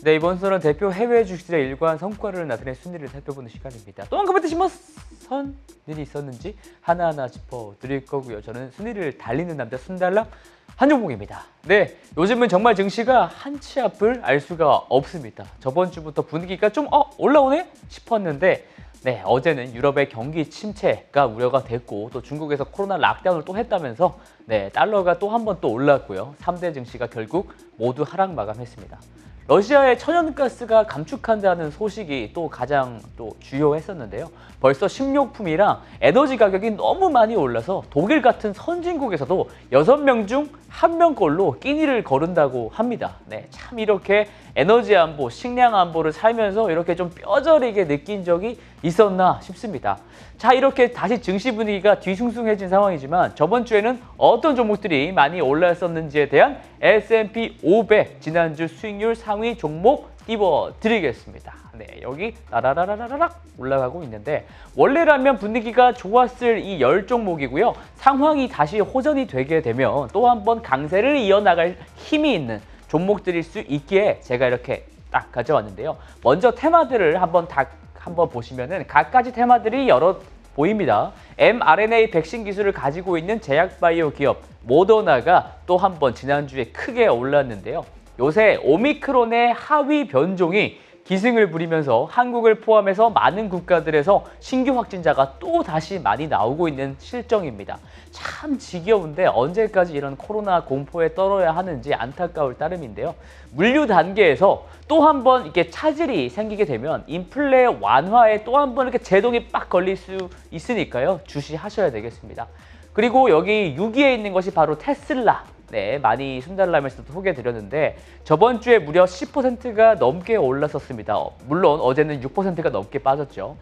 네, 이번 순서는 대표 해외 주식들의 일관 성과를 나타낸 순위를 살펴보는 시간입니다. 또 한가봤듯이 뭐 선일이 있었는지 하나하나 짚어드릴 거고요. 저는 순위를 달리는 남자 순달람 한종목입니다. 네, 요즘은 정말 증시가 한 치 앞을 알 수가 없습니다. 저번 주부터 분위기가 좀 올라오네 싶었는데 네, 어제는 유럽의 경기 침체가 우려가 됐고 또 중국에서 코로나 락다운을 또 했다면서 네, 달러가 또 한 번 또 올랐고요. 3대 증시가 결국 모두 하락 마감했습니다. 러시아의 천연가스가 감축한다는 소식이 또 가장 또 주요했었는데요. 벌써 식료품이랑 에너지 가격이 너무 많이 올라서 독일 같은 선진국에서도 6명 중 1명꼴로 끼니를 거른다고 합니다. 네, 참 이렇게 에너지 안보, 식량 안보를 살면서 이렇게 좀 뼈저리게 느낀 적이 있었나 싶습니다. 자, 이렇게 다시 증시 분위기가 뒤숭숭해진 상황이지만 저번 주에는 어떤 종목들이 많이 올랐었는지에 대한 S&P 500 지난주 수익률 상위 종목 띄워드리겠습니다. 네, 여기 라라라라라락 올라가고 있는데 원래라면 분위기가 좋았을 이 10종목이고요. 상황이 다시 호전이 되게 되면 또 한 번 강세를 이어나갈 힘이 있는 종목들일 수 있기에 제가 이렇게 딱 가져왔는데요. 먼저 테마들을 한번 보시면은 각가지 테마들이 여러 보입니다. mRNA 백신 기술을 가지고 있는 제약바이오 기업 모더나가 또 한 번 지난주에 크게 올랐는데요. 요새 오미크론의 하위 변종이 기승을 부리면서 한국을 포함해서 많은 국가들에서 신규 확진자가 또 다시 많이 나오고 있는 실정입니다. 참 지겨운데 언제까지 이런 코로나 공포에 떨어야 하는지 안타까울 따름인데요. 물류 단계에서 또 한 번 이렇게 차질이 생기게 되면 인플레 완화에 또 한 번 이렇게 제동이 빡 걸릴 수 있으니까요. 주시하셔야 되겠습니다. 그리고 여기 6위에 있는 것이 바로 테슬라. 네, 많이 순달람에서도 소개해드렸는데 저번 주에 무려 10%가 넘게 올랐었습니다. 물론 어제는 6%가 넘게 빠졌죠.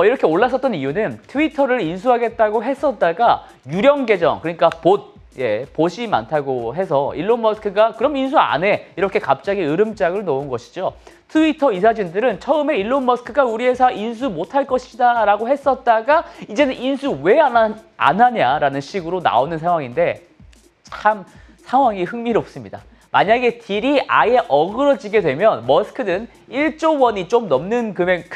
이렇게 올랐었던 이유는 트위터를 인수하겠다고 했었다가 유령 계정, 그러니까 봇이 많다고 해서 일론 머스크가 그럼 인수 안 해 이렇게 갑자기 으름장을 놓은 것이죠. 트위터 이사진들은 처음에 일론 머스크가 우리 회사 인수 못할 것이다 라고 했었다가 이제는 인수 왜 안 하냐라는 식으로 나오는 상황인데 참 상황이 흥미롭습니다. 만약에 딜이 아예 어그러지게 되면 머스크는 1조 원이 좀 넘는 금액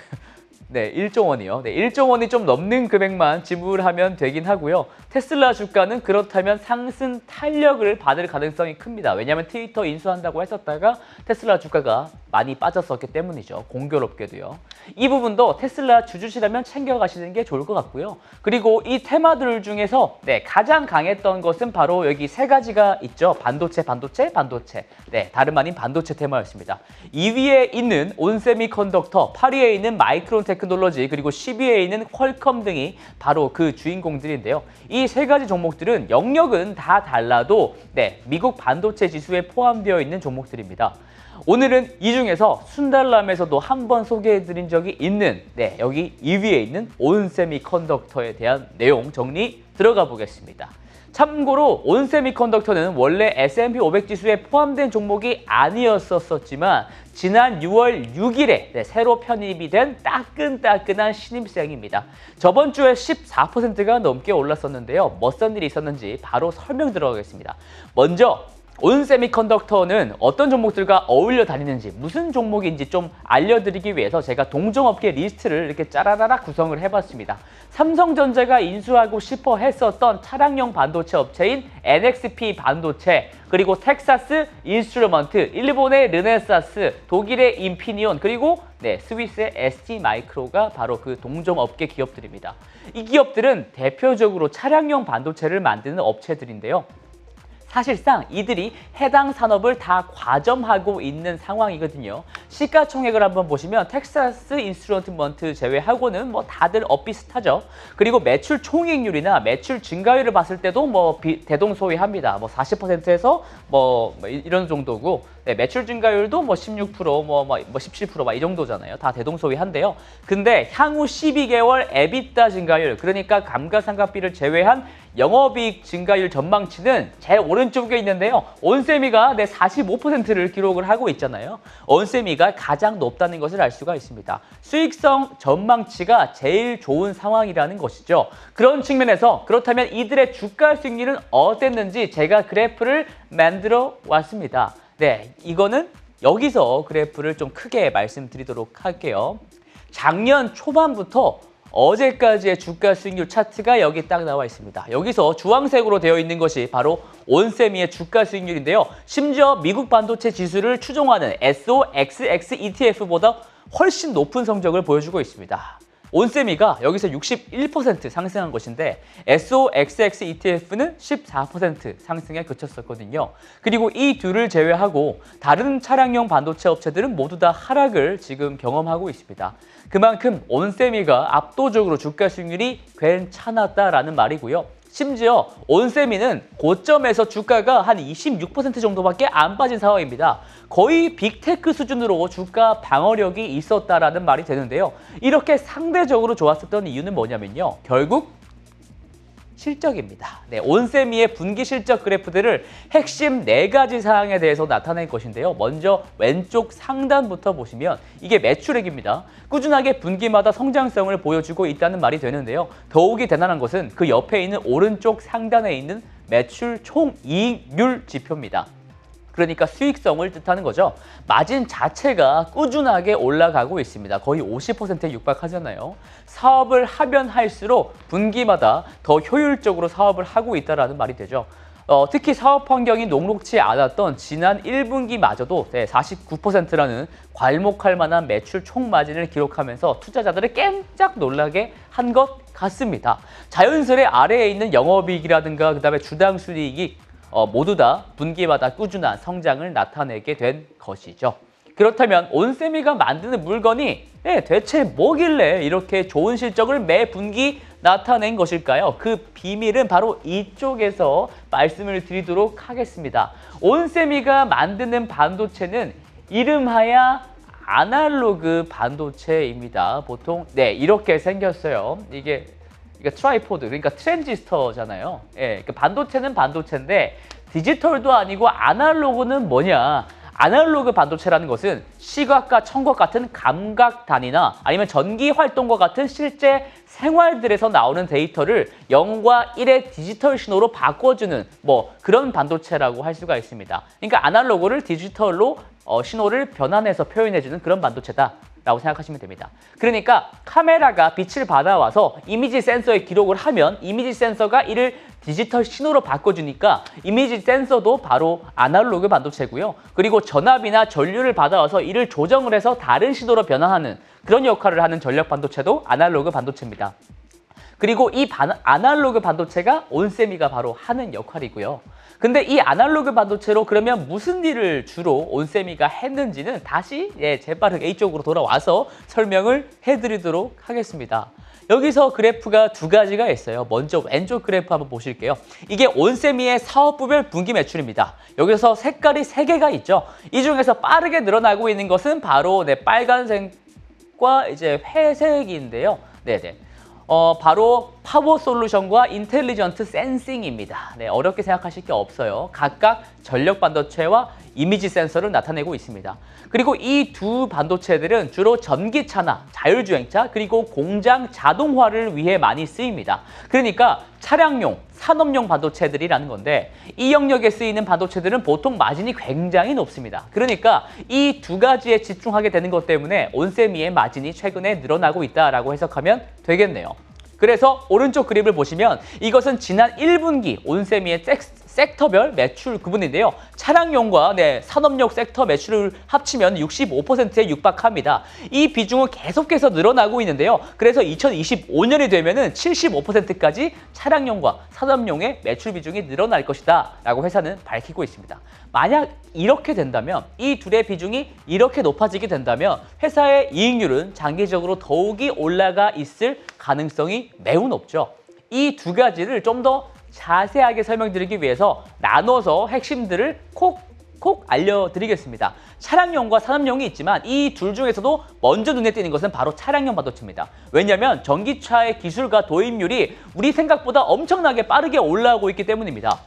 네, 1조 원이요. 네, 1조 원이 좀 넘는 금액만 지불하면 되긴 하고요. 테슬라 주가는 그렇다면 상승 탄력을 받을 가능성이 큽니다. 왜냐하면 트위터 인수한다고 했었다가 테슬라 주가가 많이 빠졌었기 때문이죠. 공교롭게도요. 이 부분도 테슬라 주주시라면 챙겨가시는 게 좋을 것 같고요. 그리고 이 테마들 중에서 가장 강했던 것은 바로 여기 세 가지가 있죠. 반도체. 네, 다름 아닌 반도체 테마였습니다. 2위에 있는 온세미컨덕터, 8위에 있는 마이크론 테크놀로지, 그리고 10위에 있는 퀄컴 등이 바로 그 주인공들인데요. 이 세 가지 종목들은 영역은 다 달라도 미국 반도체 지수에 포함되어 있는 종목들입니다. 오늘은 이 중에서 순달람에서도 한번 소개해드린 적이 있는 여기 2위에 있는 온세미컨덕터에 대한 내용 정리 들어가 보겠습니다. 참고로 온세미컨덕터는 원래 S&P 500 지수에 포함된 종목이 아니었었지만 지난 6월 6일에 새로 편입이 된 따끈따끈한 신입생입니다. 저번 주에 14%가 넘게 올랐었는데요. 어떤 일이 있었는지 바로 설명 들어가겠습니다. 먼저 온세미컨덕터는 어떤 종목들과 어울려 다니는지 무슨 종목인지 좀 알려드리기 위해서 제가 동종업계 리스트를 이렇게 짜라라락 구성을 해봤습니다. 삼성전자가 인수하고 싶어 했었던 차량용 반도체 업체인 NXP 반도체, 그리고 텍사스 인스트루먼트, 일본의 르네사스, 독일의 인피니온, 그리고 스위스의 ST마이크로가 바로 그 동종업계 기업들입니다. 이 기업들은 대표적으로 차량용 반도체를 만드는 업체들인데요. 사실상 이들이 해당 산업을 다 과점하고 있는 상황이거든요. 시가총액을 한번 보시면 텍사스 인스트루먼트 제외하고는 다들 엇비슷하죠. 그리고 매출 총이익률이나 매출 증가율을 봤을 때도 대동소이합니다. 40%에서 이런 정도고, 매출 증가율도 16%, 17% 이 정도잖아요. 다 대동소이한데요. 근데 향후 12개월 EBITDA 증가율, 그러니까 감가상각비를 제외한 영업이익 증가율 전망치는 제일 오른쪽에 있는데요. 온세미가 45%를 기록을 하고 있잖아요. 온세미가 가장 높다는 것을 알 수가 있습니다. 수익성 전망치가 제일 좋은 상황이라는 것이죠. 그런 측면에서 그렇다면 이들의 주가 수익률은 어땠는지 제가 그래프를 만들어 왔습니다. 이거는 여기서 그래프를 좀 크게 말씀드리도록 할게요. 작년 초반부터 어제까지의 주가 수익률 차트가 여기 딱 나와 있습니다. 여기서 주황색으로 되어 있는 것이 바로 온세미의 주가 수익률인데요. 심지어 미국 반도체 지수를 추종하는 SOXX ETF보다 훨씬 높은 성적을 보여주고 있습니다. 온세미가 여기서 61% 상승한 것인데 SOXX ETF는 14% 상승에 그쳤었거든요. 그리고 이 둘을 제외하고 다른 차량용 반도체 업체들은 모두 다 하락을 지금 경험하고 있습니다. 그만큼 온세미가 압도적으로 주가 수익률이 괜찮았다라는 말이고요. 심지어 온세미는 고점에서 주가가 한 26% 정도밖에 안 빠진 상황입니다. 거의 빅테크 수준으로 주가 방어력이 있었다라는 말이 되는데요. 이렇게 상대적으로 좋았었던 이유는 뭐냐면요. 결국 실적입니다. 네, 온세미의 분기 실적 그래프들을 핵심 4가지 사항에 대해서 나타낼 것인데요. 먼저 왼쪽 상단부터 보시면 이게 매출액입니다. 꾸준하게 분기마다 성장성을 보여주고 있다는 말이 되는데요. 더욱이 대단한 것은 그 옆에 있는 오른쪽 상단에 있는 매출 총이익률 지표입니다. 그러니까 수익성을 뜻하는 거죠. 마진 자체가 꾸준하게 올라가고 있습니다. 거의 50%에 육박하잖아요. 사업을 하면 할수록 분기마다 더 효율적으로 사업을 하고 있다는 말이 되죠. 특히 사업 환경이 녹록지 않았던 지난 1분기마저도 49%라는 괄목할 만한 매출 총마진을 기록하면서 투자자들을 깜짝 놀라게 한 것 같습니다. 자연스레 아래에 있는 영업이익이라든가 그다음에 주당 순이익이 모두 다 분기마다 꾸준한 성장을 나타내게 된 것이죠. 그렇다면 온세미가 만드는 물건이 대체 뭐길래 이렇게 좋은 실적을 매 분기 나타낸 것일까요? 그 비밀은 바로 이쪽에서 말씀을 드리도록 하겠습니다. 온세미가 만드는 반도체는 이름하야 아날로그 반도체입니다. 보통 이렇게 생겼어요. 이게 트라이포드, 그러니까 트랜지스터잖아요. 그러니까 반도체는 반도체인데 디지털도 아니고 아날로그는 뭐냐? 아날로그 반도체라는 것은 시각과 청각 같은 감각 단위나 아니면 전기 활동과 같은 실제 생활들에서 나오는 데이터를 0과 1의 디지털 신호로 바꿔주는 그런 반도체라고 할 수가 있습니다. 그러니까 아날로그를 디지털로 신호를 변환해서 표현해주는 그런 반도체다 라고 생각하시면 됩니다. 그러니까 카메라가 빛을 받아와서 이미지 센서에 기록을 하면 이미지 센서가 이를 디지털 신호로 바꿔주니까 이미지 센서도 바로 아날로그 반도체고요. 그리고 전압이나 전류를 받아와서 이를 조정을 해서 다른 신호로 변환하는 그런 역할을 하는 전력 반도체도 아날로그 반도체입니다. 그리고 이 아날로그 반도체가 온세미가 바로 하는 역할이고요. 근데 이 아날로그 반도체로 그러면 무슨 일을 주로 온세미가 했는지는 다시 재빠르게 이쪽으로 돌아와서 설명을 해드리도록 하겠습니다. 여기서 그래프가 2가지가 있어요. 먼저 왼쪽 그래프 한번 보실게요. 이게 온세미의 사업부별 분기 매출입니다. 여기서 색깔이 3개가 있죠. 이 중에서 빠르게 늘어나고 있는 것은 바로 빨간색과 회색인데요. 바로 파워 솔루션과 인텔리전트 센싱입니다. 어렵게 생각하실 게 없어요. 각각 전력 반도체와 이미지 센서를 나타내고 있습니다. 그리고 이 두 반도체들은 주로 전기차나 자율주행차 그리고 공장 자동화를 위해 많이 쓰입니다. 그러니까 차량용, 산업용 반도체들이라는 건데 이 영역에 쓰이는 반도체들은 보통 마진이 굉장히 높습니다. 그러니까 이 2가지에 집중하게 되는 것 때문에 온세미의 마진이 최근에 늘어나고 있다라고 해석하면 되겠네요. 그래서 오른쪽 그림을 보시면 이것은 지난 1분기 온세미의 섹터별 매출 구분인데요. 차량용과 산업용 섹터 매출을 합치면 65%에 육박합니다. 이 비중은 계속해서 늘어나고 있는데요. 그래서 2025년이 되면은 75%까지 차량용과 산업용의 매출 비중이 늘어날 것이다 라고 회사는 밝히고 있습니다. 만약 이렇게 된다면 이 둘의 비중이 이렇게 높아지게 된다면 회사의 이익률은 장기적으로 더욱이 올라가 있을 가능성이 매우 높죠. 이 2가지를 좀 더 자세하게 설명드리기 위해서 나눠서 핵심들을 콕 알려드리겠습니다. 차량용과 산업용이 있지만 이 둘 중에서도 먼저 눈에 띄는 것은 바로 차량용 반도체입니다. 왜냐하면 전기차의 기술과 도입률이 우리 생각보다 엄청나게 빠르게 올라오고 있기 때문입니다.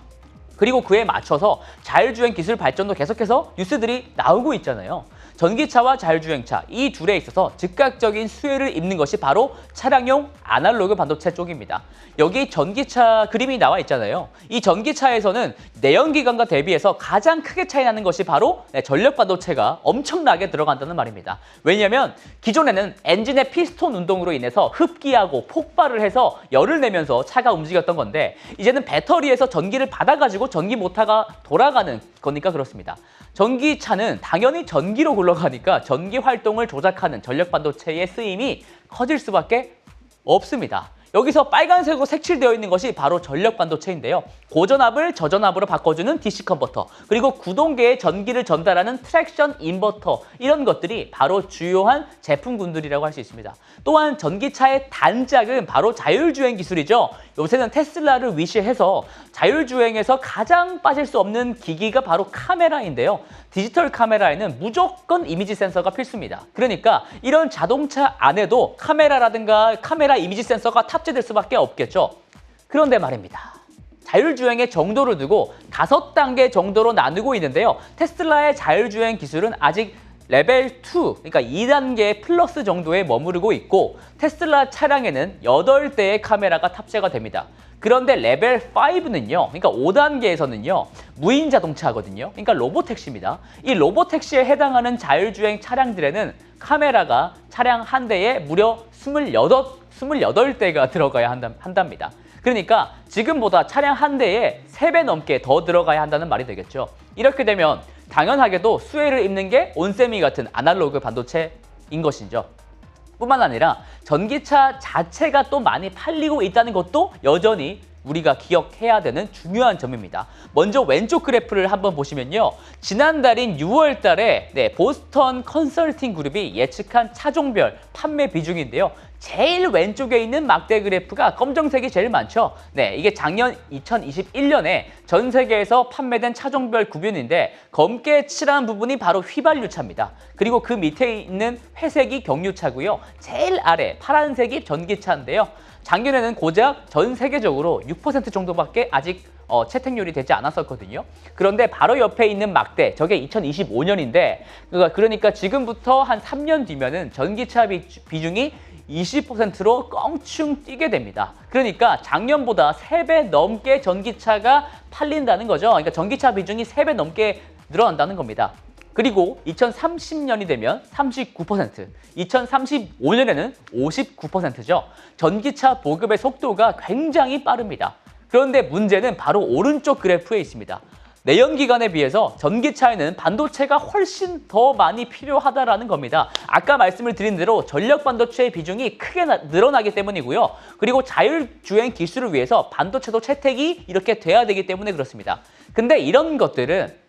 그리고 그에 맞춰서 자율주행 기술 발전도 계속해서 뉴스들이 나오고 있잖아요. 전기차와 자율주행차 이 둘에 있어서 즉각적인 수혜를 입는 것이 바로 차량용 아날로그 반도체 쪽입니다. 여기 전기차 그림이 나와 있잖아요. 이 전기차에서는 내연기관과 대비해서 가장 크게 차이 나는 것이 바로 전력 반도체가 엄청나게 들어간다는 말입니다. 왜냐하면 기존에는 엔진의 피스톤 운동으로 인해서 흡기하고 폭발을 해서 열을 내면서 차가 움직였던 건데 이제는 배터리에서 전기를 받아가지고 전기 모터가 돌아가는 거니까 그렇습니다. 전기차는 당연히 전기로 굴러가니까 전기 활동을 조작하는 전력 반도체의 쓰임이 커질 수밖에 없습니다. 여기서 빨간색으로 색칠되어 있는 것이 바로 전력 반도체인데요. 고전압을 저전압으로 바꿔주는 DC 컨버터, 그리고 구동계에 전기를 전달하는 트랙션 인버터, 이런 것들이 바로 주요한 제품군들이라고 할 수 있습니다. 또한 전기차의 단짝은 바로 자율주행 기술이죠. 요새는 테슬라를 위시해서 자율주행에서 가장 빠질 수 없는 기기가 바로 카메라인데요. 디지털 카메라에는 무조건 이미지 센서가 필수입니다. 그러니까 이런 자동차 안에도 카메라라든가 카메라 이미지 센서가 탑재될 수밖에 없겠죠. 그런데 말입니다. 자율주행의 정도를 두고 5단계 정도로 나누고 있는데요. 테슬라의 자율주행 기술은 아직 레벨 2, 그러니까 2단계 플러스 정도에 머무르고 있고 테슬라 차량에는 8대의 카메라가 탑재가 됩니다. 그런데 레벨 5는요, 그러니까 5단계에서는요, 무인 자동차거든요. 그러니까 로보택시입니다. 이 로보택시에 해당하는 자율주행 차량들에는 카메라가 차량 한 대에 무려 28대가 들어가야 한답니다. 그러니까 지금보다 차량 한 대에 3배 넘게 더 들어가야 한다는 말이 되겠죠. 이렇게 되면 당연하게도 수혜를 입는 게 온세미 같은 아날로그 반도체인 것이죠. 뿐만 아니라 전기차 자체가 또 많이 팔리고 있다는 것도 여전히 우리가 기억해야 되는 중요한 점입니다. 먼저 왼쪽 그래프를 한번 보시면요. 지난달인 6월 달에 보스턴 컨설팅 그룹이 예측한 차종별 판매 비중인데요. 제일 왼쪽에 있는 막대 그래프가 검정색이 제일 많죠. 이게 작년 2021년에 전 세계에서 판매된 차종별 구분인데 검게 칠한 부분이 바로 휘발유차입니다. 그리고 그 밑에 있는 회색이 경유차고요. 제일 아래 파란색이 전기차인데요. 작년에는 고작 전 세계적으로 6% 정도밖에 아직 채택률이 되지 않았었거든요. 그런데 바로 옆에 있는 막대, 저게 2025년인데 그러니까 지금부터 한 3년 뒤면은 전기차 비중이 20%로 껑충 뛰게 됩니다. 그러니까 작년보다 3배 넘게 전기차가 팔린다는 거죠. 그러니까 전기차 비중이 3배 넘게 늘어난다는 겁니다. 그리고 2030년이 되면 39%, 2035년에는 59%죠. 전기차 보급의 속도가 굉장히 빠릅니다. 그런데 문제는 바로 오른쪽 그래프에 있습니다. 내연기관에 비해서 전기차에는 반도체가 훨씬 더 많이 필요하다라는 겁니다. 아까 말씀을 드린 대로 전력 반도체의 비중이 크게 늘어나기 때문이고요. 그리고 자율주행 기술을 위해서 반도체도 채택이 이렇게 돼야 되기 때문에 그렇습니다. 근데 이런 것들은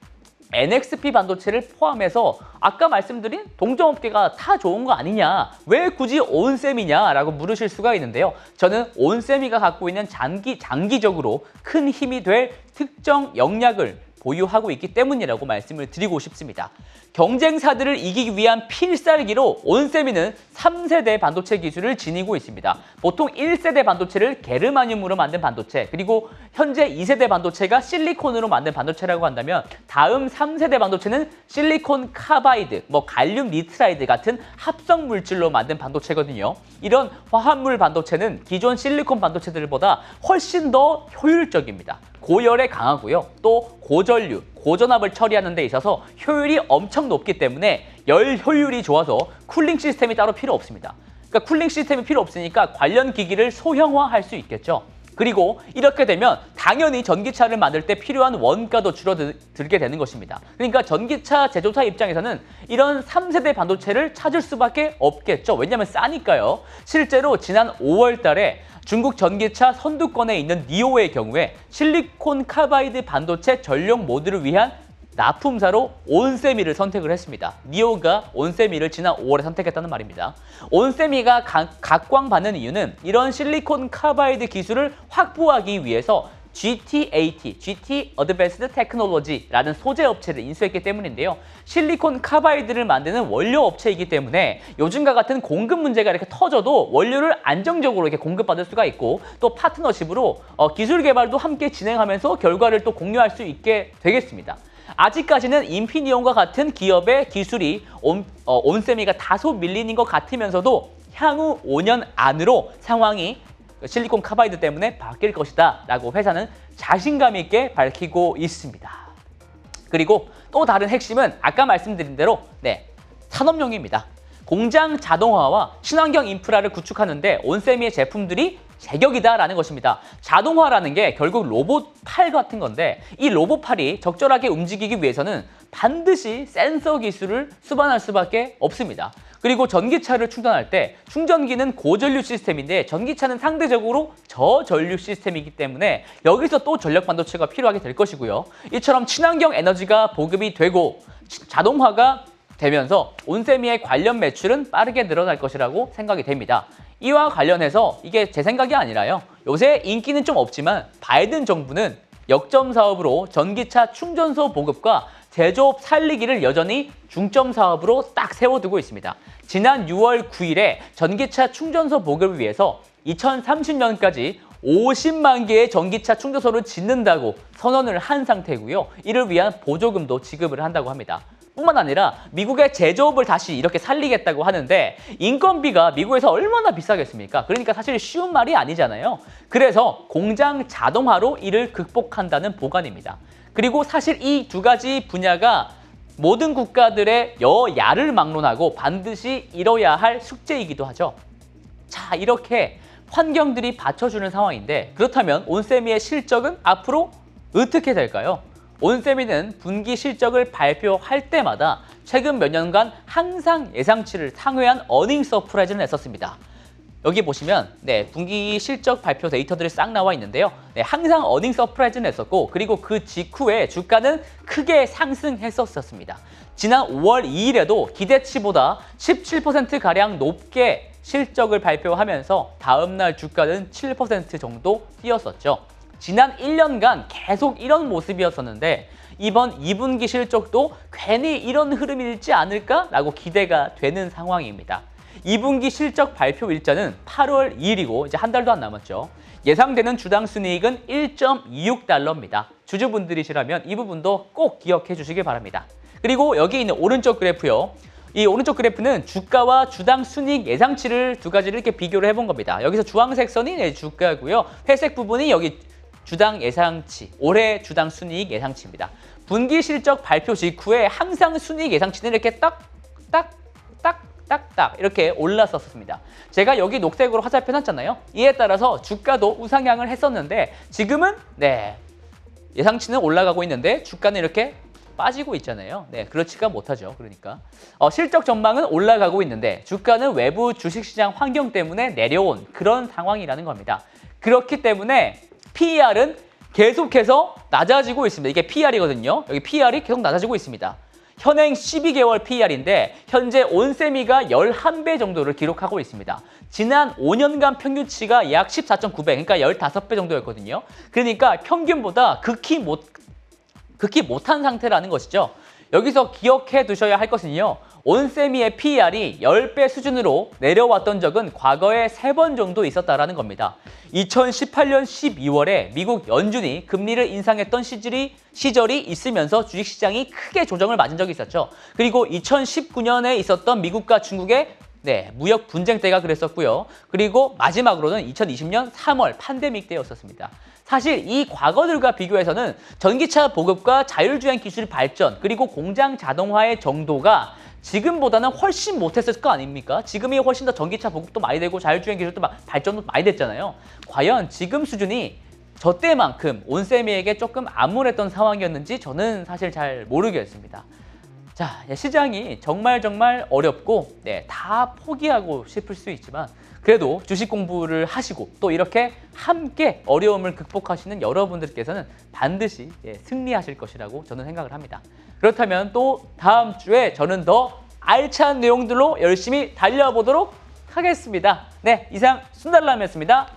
NXP 반도체를 포함해서 아까 말씀드린 동종업계가 다 좋은 거 아니냐, 왜 굳이 온셈이냐 라고 물으실 수가 있는데요. 저는 온셈이가 갖고 있는 장기적으로 큰 힘이 될 특정 역량을 보유하고 있기 때문이라고 말씀을 드리고 싶습니다. 경쟁사들을 이기기 위한 필살기로 온세미는 3세대 반도체 기술을 지니고 있습니다. 보통 1세대 반도체를 게르마늄으로 만든 반도체, 그리고 현재 2세대 반도체가 실리콘으로 만든 반도체라고 한다면 다음 3세대 반도체는 실리콘 카바이드, 갈륨 니트라이드 같은 합성 물질로 만든 반도체거든요. 이런 화합물 반도체는 기존 실리콘 반도체들보다 훨씬 더 효율적입니다. 고열에 강하고요. 또 고전류, 고전압을 처리하는 데 있어서 효율이 엄청 높기 때문에 열 효율이 좋아서 쿨링 시스템이 따로 필요 없습니다. 그러니까 쿨링 시스템이 필요 없으니까 관련 기기를 소형화할 수 있겠죠. 그리고 이렇게 되면 당연히 전기차를 만들 때 필요한 원가도 줄어들게 되는 것입니다. 그러니까 전기차 제조사 입장에서는 이런 3세대 반도체를 찾을 수밖에 없겠죠. 왜냐하면 싸니까요. 실제로 지난 5월 달에 중국 전기차 선두권에 있는 니오의 경우에 실리콘 카바이드 반도체 전용 모듈을 위한 납품사로 온세미를 선택을 했습니다. 니오가 온세미를 지난 5월에 선택했다는 말입니다. 온세미가 각광받는 이유는 이런 실리콘 카바이드 기술을 확보하기 위해서 GTAT, GT Advanced Technology라는 소재 업체를 인수했기 때문인데요. 실리콘 카바이드를 만드는 원료 업체이기 때문에 요즘과 같은 공급 문제가 이렇게 터져도 원료를 안정적으로 이렇게 공급받을 수가 있고 또 파트너십으로 기술 개발도 함께 진행하면서 결과를 또 공유할 수 있게 되겠습니다. 아직까지는 인피니온과 같은 기업의 기술이 온세미가 다소 밀리는 것 같으면서도 향후 5년 안으로 상황이 실리콘 카바이드 때문에 바뀔 것이다 라고 회사는 자신감 있게 밝히고 있습니다. 그리고 또 다른 핵심은 아까 말씀드린 대로 산업용입니다. 공장 자동화와 친환경 인프라를 구축하는데 온세미의 제품들이 제격이다라는 것입니다. 자동화라는 게 결국 로봇 팔 같은 건데 이 로봇 팔이 적절하게 움직이기 위해서는 반드시 센서 기술을 수반할 수밖에 없습니다. 그리고 전기차를 충전할 때 충전기는 고전류 시스템인데 전기차는 상대적으로 저전류 시스템이기 때문에 여기서 또 전력 반도체가 필요하게 될 것이고요. 이처럼 친환경 에너지가 보급이 되고 자동화가 되면서 온세미의 관련 매출은 빠르게 늘어날 것이라고 생각이 됩니다. 이와 관련해서 이게 제 생각이 아니라요. 요새 인기는 좀 없지만 바이든 정부는 역점 사업으로 전기차 충전소 보급과 제조업 살리기를 여전히 중점 사업으로 딱 세워두고 있습니다. 지난 6월 9일에 전기차 충전소 보급을 위해서 2030년까지 50만 개의 전기차 충전소를 짓는다고 선언을 한 상태고요. 이를 위한 보조금도 지급을 한다고 합니다. 뿐만 아니라 미국의 제조업을 다시 이렇게 살리겠다고 하는데 인건비가 미국에서 얼마나 비싸겠습니까? 그러니까 사실 쉬운 말이 아니잖아요. 그래서 공장 자동화로 이를 극복한다는 보관입니다. 그리고 사실 이 두 가지 분야가 모든 국가들의 여야를 막론하고 반드시 이뤄야 할 숙제이기도 하죠. 자, 이렇게 환경들이 받쳐주는 상황인데 그렇다면 온세미의 실적은 앞으로 어떻게 될까요? 온세미는 분기 실적을 발표할 때마다 최근 몇 년간 항상 예상치를 상회한 어닝 서프라이즈를 냈었습니다. 여기 보시면 분기 실적 발표 데이터들이 싹 나와 있는데요. 항상 어닝 서프라이즈를 냈었고 그리고 그 직후에 주가는 크게 상승했었습니다. 지난 5월 2일에도 기대치보다 17%가량 높게 실적을 발표하면서 다음날 주가는 7% 정도 뛰었었죠. 지난 1년간 계속 이런 모습이었었는데 이번 2분기 실적도 괜히 이런 흐름일지 않을까라고 기대가 되는 상황입니다. 2분기 실적 발표 일자는 8월 2일이고 이제 한 달도 안 남았죠. 예상되는 주당 순이익은 1.26달러입니다. 주주분들이시라면 이 부분도 꼭 기억해 주시길 바랍니다. 그리고 여기 있는 오른쪽 그래프요. 이 오른쪽 그래프는 주가와 주당 순이익 예상치를 두 가지를 이렇게 비교를 해본 겁니다. 여기서 주황색 선이 주가고요. 회색 부분이 여기 주당 예상치, 올해 주당 순이익 예상치입니다. 분기 실적 발표 직후에 항상 순이익 예상치는 이렇게 딱딱 이렇게 올랐었습니다. 제가 여기 녹색으로 화살표 놨잖아요. 이에 따라서 주가도 우상향을 했었는데 지금은 예상치는 올라가고 있는데 주가는 이렇게 빠지고 있잖아요. 그렇지가 못하죠. 그러니까 실적 전망은 올라가고 있는데 주가는 외부 주식시장 환경 때문에 내려온 그런 상황이라는 겁니다. 그렇기 때문에 PER은 계속해서 낮아지고 있습니다. 이게 PER이거든요. 여기 PER이 계속 낮아지고 있습니다. 현행 12개월 PER인데 현재 온세미가 11배 정도를 기록하고 있습니다. 지난 5년간 평균치가 약 14.9배, 그러니까 15배 정도였거든요. 그러니까 평균보다 극히 못한 상태라는 것이죠. 여기서 기억해 두셔야 할 것은요. 온세미의 PER이 10배 수준으로 내려왔던 적은 과거에 3번 정도 있었다라는 겁니다. 2018년 12월에 미국 연준이 금리를 인상했던 시절이 있으면서 주식시장이 크게 조정을 맞은 적이 있었죠. 그리고 2019년에 있었던 미국과 중국의 무역 분쟁 때가 그랬었고요. 그리고 마지막으로는 2020년 3월 팬데믹 때였었습니다. 사실 이 과거들과 비교해서는 전기차 보급과 자율주행 기술 발전 그리고 공장 자동화의 정도가 지금보다는 훨씬 못했을 거 아닙니까? 지금이 훨씬 더 전기차 보급도 많이 되고 자율주행 기술도 발전도 많이 됐잖아요. 과연 지금 수준이 저 때만큼 온세미에게 조금 암울했던 상황이었는지 저는 사실 잘 모르겠습니다. 자, 시장이 정말 어렵고 다 포기하고 싶을 수 있지만 그래도 주식 공부를 하시고 또 이렇게 함께 어려움을 극복하시는 여러분들께서는 반드시 승리하실 것이라고 저는 생각을 합니다. 그렇다면 또 다음 주에 저는 더 알찬 내용들로 열심히 달려보도록 하겠습니다. 이상 순달람이었습니다.